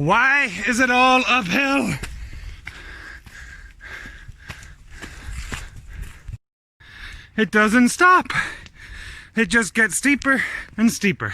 Why is it all uphill? It doesn't stop. It just gets steeper and steeper.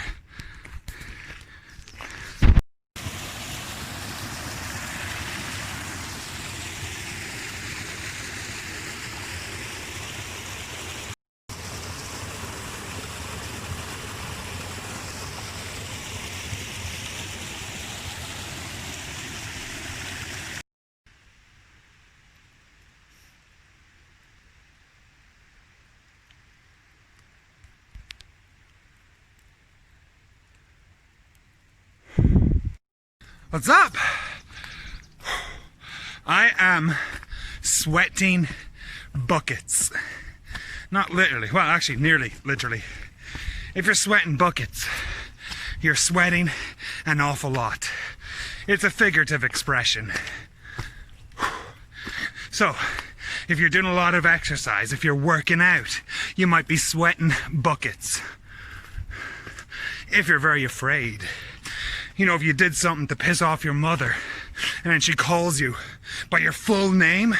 What's up? I am sweating buckets. Not literally, well actually nearly literally. If you're sweating buckets, you're sweating an awful lot. It's a figurative expression. So, if you're doing a lot of exercise, if you're working out, you might be sweating buckets. If you're very afraid, you know, if you did something to piss off your mother and then she calls you by your full name,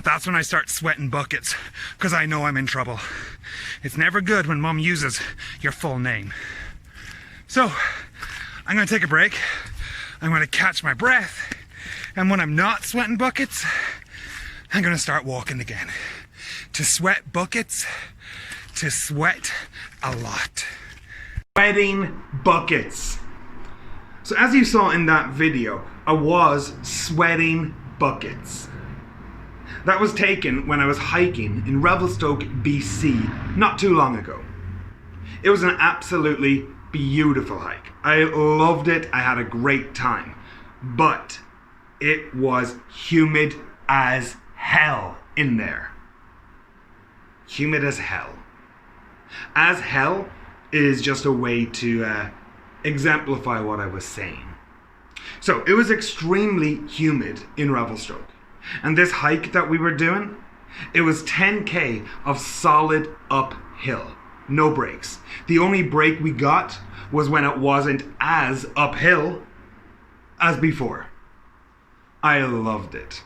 that's when I start sweating buckets, because I know I'm in trouble. It's never good when mom uses your full name. So, I'm going to take a break. I'm going to catch my breath. And when I'm not sweating buckets, I'm going to start walking again. To sweat buckets, to sweat a lot. Sweating buckets. So as you saw in that video, I was sweating buckets. That was taken when I was hiking in Revelstoke B.C. not too long ago. It was an absolutely beautiful hike. I loved it. I had a great time. But it was humid as hell in there. Humid as hell. As hell is just a way to exemplify what I was saying. So it was extremely humid in Revelstoke. And this hike that we were doing, it was 10k of solid uphill. No breaks. The only break we got was when it wasn't as uphill as before. I loved it.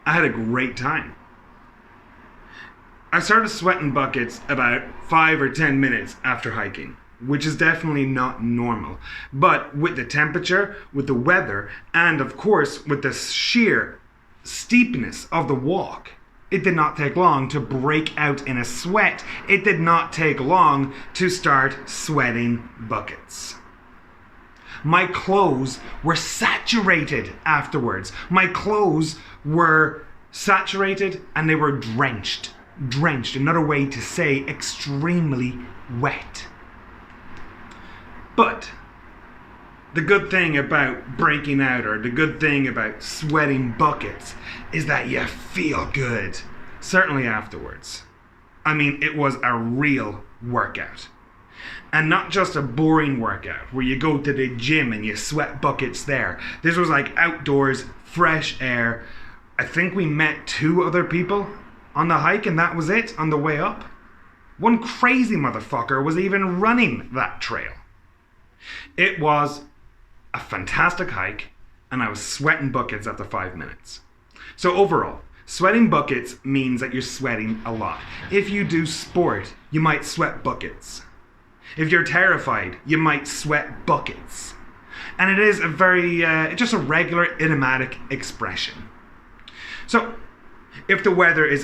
I had a great time. I started sweating buckets about 5 or 10 minutes after hiking, which is definitely not normal. But with the temperature, with the weather, and of course with the sheer steepness of the walk, it did not take long to break out in a sweat. It did not take long to start sweating buckets. My clothes were saturated afterwards. My clothes were saturated and they were drenched. Drenched, another way to say extremely wet. But the good thing about breaking out, or the good thing about sweating buckets, is that you feel good. Certainly afterwards. I mean, it was a real workout. And not just a boring workout where you go to the gym and you sweat buckets there. This was like outdoors, fresh air. I think we met 2 other people on the hike and that was it on the way up. One crazy motherfucker was even running that trail. It was a fantastic hike and I was sweating buckets after 5 minutes. So overall, sweating buckets means that you're sweating a lot. If you do sport, you might sweat buckets. If you're terrified, you might sweat buckets. And it is a very, just a regular idiomatic expression. So, if the weather is